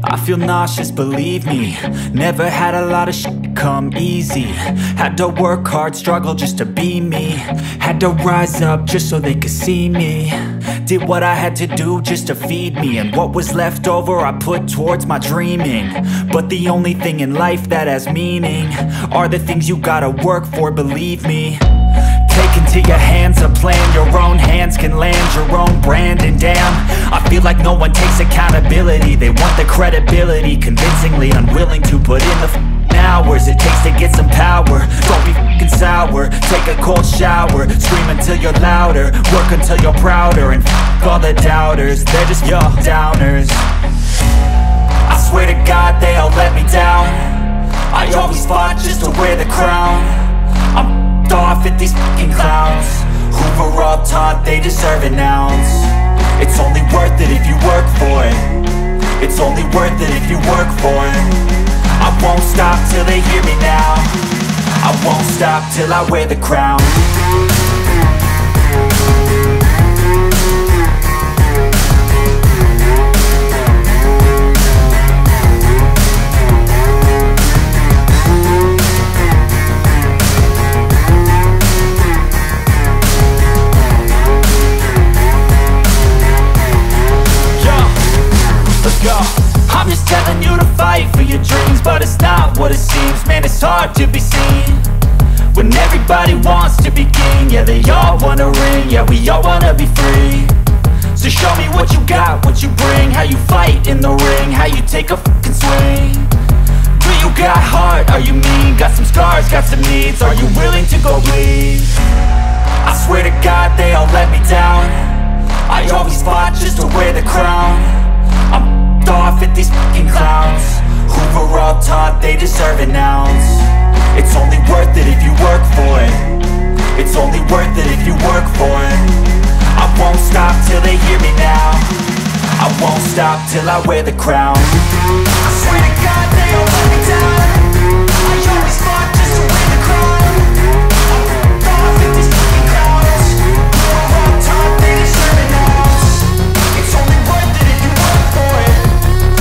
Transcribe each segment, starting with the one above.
I feel nauseous, believe me. Never had a lot of shit come easy. Had to work hard, struggle just to be me. Had to rise up just so they could see me. Did what I had to do just to feed me. And what was left over I put towards my dreaming. But the only thing in life that has meaning are the things you gotta work for, believe me. Take into your hands a plan. Your own hands can land your own brand. And damn, I feel like no one takes accountability. They want the credibility, convincingly unwilling to put in the hours it takes to get some power. Don't be f***ing sour. Take a cold shower. Scream until you're louder. Work until you're prouder. And f*** all the doubters, they're just your downers. I swear to God they all let me down. I always fought just to wear the crown. I'm off at these fucking clowns who were all taught they deserve an ounce. It's only worth it if you work for it. It's only worth it if you work for it. I won't stop till they hear me now. I won't stop till I wear the crown. I'm just telling you to fight for your dreams, but it's not what it seems. Man, it's hard to be seen when everybody wants to be king. Yeah, they all wanna ring, yeah, we all wanna be free. So show me what you got, what you bring, how you fight in the ring, how you take a fucking swing. Do you got heart, are you mean? Got some scars, got some needs, are you willing to go bleed? I swear to God they all let me down. I always fought just to wear the crown. I'm off at these fucking clowns who were all taught they deserve an ounce. It's only worth it if you work for it. It's only worth it if you work for it. I won't stop till they hear me now. I won't stop till I wear the crown. I swear to God they all let me down. I always fought just to wear the crown. I'm off at these fucking clowns who were all taught they deserve an ounce. It's only worth it if you work for it.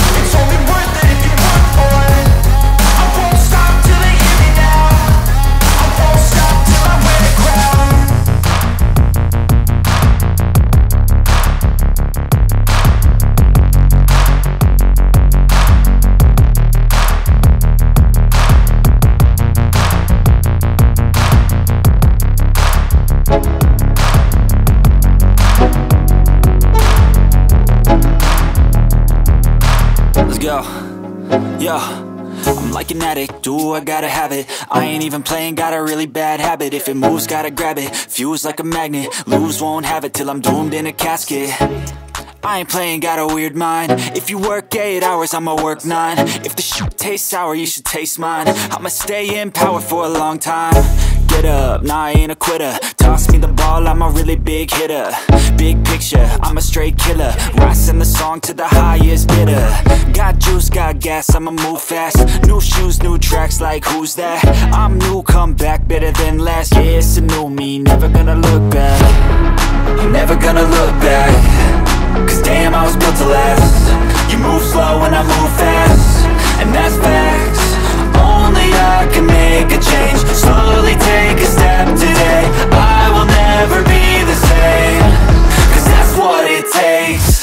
It's only worth it if you work for it. I won't stop till they hear me now. I won't stop till I wear the crown. Let's go. Yo, I'm like an addict, do I gotta have it. I ain't even playing, got a really bad habit. If it moves, gotta grab it, fuse like a magnet. Lose, won't have it till I'm doomed in a casket. I ain't playing, got a weird mind. If you work 8 hours, I'ma work 9. If the shit tastes sour, you should taste mine. I'ma stay in power for a long time. Get up, nah, I ain't a quitter. Toss me the ball, I'm a really big hitter. Big picture, I'm a straight killer. Rising the song to the highest bidder. Got juice, got gas, I'ma move fast. New shoes, new tracks, like who's that? I'm new, come back, better than last. Yeah, it's a new me, never gonna look back. I'm never gonna look back. Cause damn, I was built to last. You move slow and I move fast, and that's facts. Only I can make a change. Slowly take a step today. I will never be the same. Cause that's what it takes.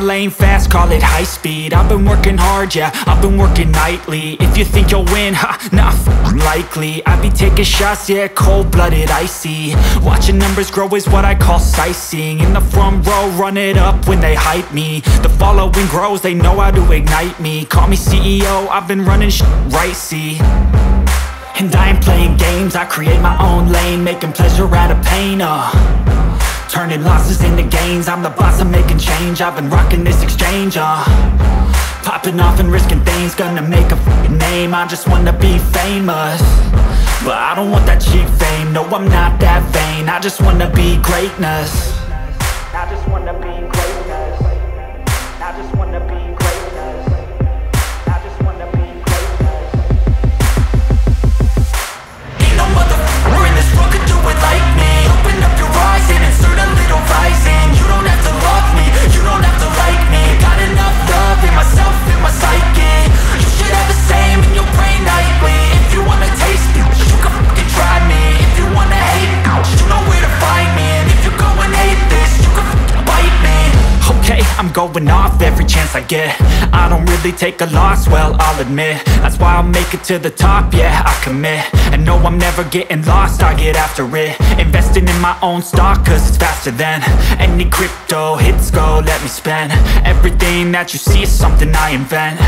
lane fast, call it high speed. I've been working hard, yeah, I've been working nightly. If you think you'll win, ha, not likely. I be taking shots, yeah, cold-blooded, icy. Watching numbers grow is what I call sightseeing. In the front row, run it up when they hype me. The following grows, they know how to ignite me. Call me CEO, I've been running right, see. And I ain't playing games, I create my own lane, making pleasure out of pain, turning losses into gains. I'm the boss, I'm making change. I've been rocking this exchange, popping off and risking things. Gonna make a f***ing name. I just wanna be famous, but I don't want that cheap fame. No, I'm not that vain. I just wanna be greatness. I just wanna be greatness. I just wanna be greatness. I just wanna be greatness. Ain't no motherfucker in this world could do it like me. Open up your eyes and insert a little rising. You don't have to love me, you don't have to like me. Got enough love in myself, in my psyche. You should have the same in your brain nightly. If you wanna taste me, you can fucking try me. If you wanna hate me, you know where to find me. And if you go and hate this, you can fucking bite me. Okay, I'm going off every chance I get. I don't really take a loss, well, I'll admit. That's why I'll make it to the top, yeah, I commit. And no, I'm never getting lost, I get after it. Investing in my own stock, cause it's faster than any crypto hits go, let me spend. Everything that you see is something I invent,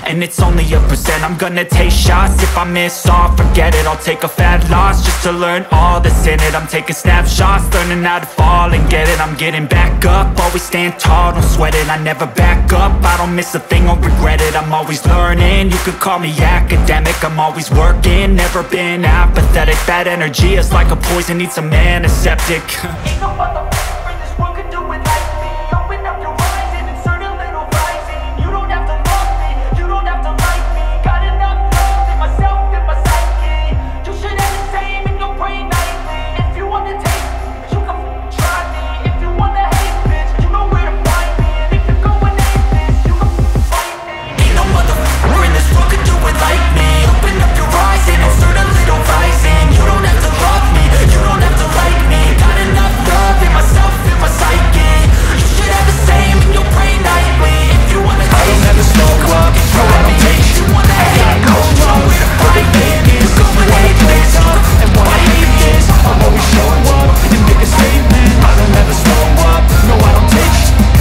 and it's only a percent. I'm gonna take shots, if I miss all, forget it. I'll take a fat loss just to learn all that's in it. I'm taking snapshots, learning how to fall and get it. I'm getting back up, always stand tall, don't sweat it. I never back up, I don't miss a thing or regret it. I'm always learning, you could call me academic. I'm always working, never been apathetic. Bad energy is like a poison, needs some antiseptic. Ain't no motherfucker in this world could do it like me. Open up your eyes and insert a little rising. You don't have to love me, you don't have to like me. Got enough love in myself, in my psyche. You should have the same in your brain nightly. If you wanna taste me, you can try me. If you wanna hate bitch, you know where to find me. And if you go and hate this, you can fight me. Ain't no motherfucker in this world could do it like me. Open up your eyes and insert a little rising. You don't have to love me, you don't have to like me. Got enough love in myself, in my psyche. You should have the same in your brain nightly. If you wanna taste, I don't ever slow up, no I don't take. You wanna hate, no where to find me. You go and hate this, and wanna hate this. I'll always show up and make a statement. I don't ever slow up, no I don't take.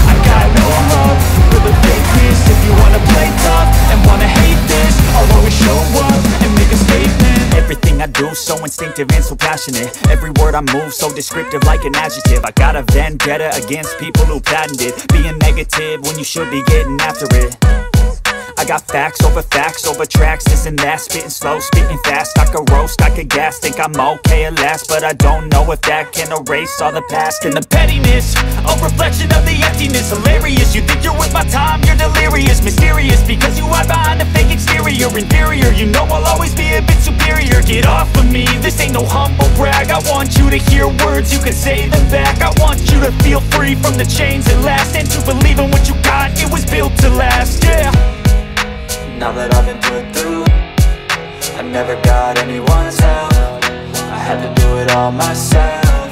I got no love for the fakeness. If you wanna play tough and wanna hate this, I'll always show up and make a statement. Everything I do so instinctive and so passionate. Every word I move so descriptive like an adjective. I got a vendetta against people who patented being negative when you should be getting after it. I got facts over tracks, this and that. Spitting slow, spitting fast, I could roast, I could gas. Think I'm okay at last, but I don't know if that can erase all the past. And the pettiness, a reflection of the emptiness. Hilarious, you think you're worth my time, you're delirious. Mysterious, because you hide behind a fake exterior. Inferior, you know I'll always be a bit superior. Get off of me, this ain't no humble brag. I want you to hear words, you can say them back. I want you to feel free from the chains that last, and to believe in what you got, it was built to last, yeah. Now that I've been put through, I never got anyone's help. I had to do it all myself.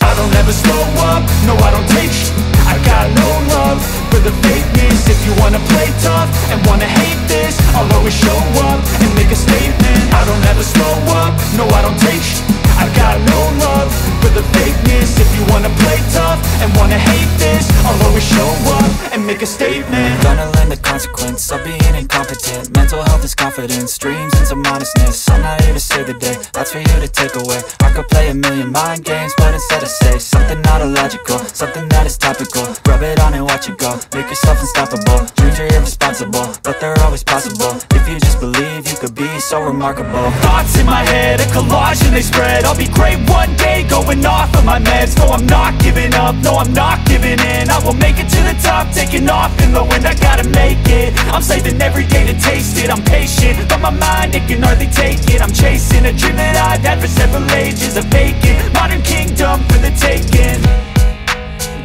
I don't ever slow up, no I don't take sh**. I got no love for the fakeness. If you wanna play tough and wanna hate this, I'll always show up and make a statement. I don't ever slow up, no I don't take sh**. I got no love for the fakeness. If you wanna play tough and wanna hate this, I'll always show up and make a statement. Gonna learn the consequence of being incompetent. Mental health is confidence, dreams and some honestness. I'm not here to save the day, that's for you to take away. I could play a million mind games, but instead I say something not illogical, something that is topical. Rub it on and watch it go, make yourself unstoppable. Dreams are irresponsible, but they're always possible. If you just believe, you could be so remarkable. Thoughts in my head, a collage and they spread. I'll be great one day, going off of my meds. No, I'm not giving up, no, I'm not giving in. I will make it to the top, taking off in the wind. I gotta make it, I'm saving every day to taste it. I'm patient, but my mind, it can hardly take it. I'm chasing a dream that I've had for several ages. A vacant, modern kingdom for the taking.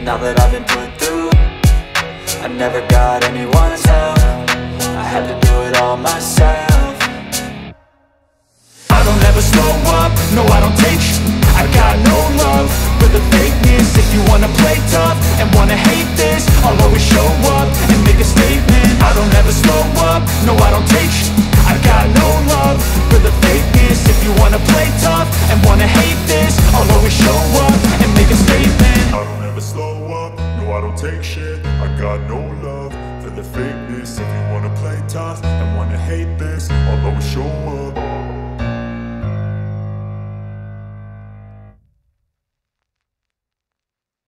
Now that I've been put through, I never got anyone's help. I had to do it all myself. I don't ever slow up, no I don't take sh**. I got no love for the fakeness. If you wanna play tough and wanna hate this, I'll always show up and make a statement. I don't ever slow up, no I don't take sh*t. I got no love for the fakeness. If you wanna play tough and wanna hate this, I'll always show up and make a statement. I don't ever slow up, no I don't take shit. I got no love for the fakeness. If you wanna play tough and wanna hate this, I'll always show up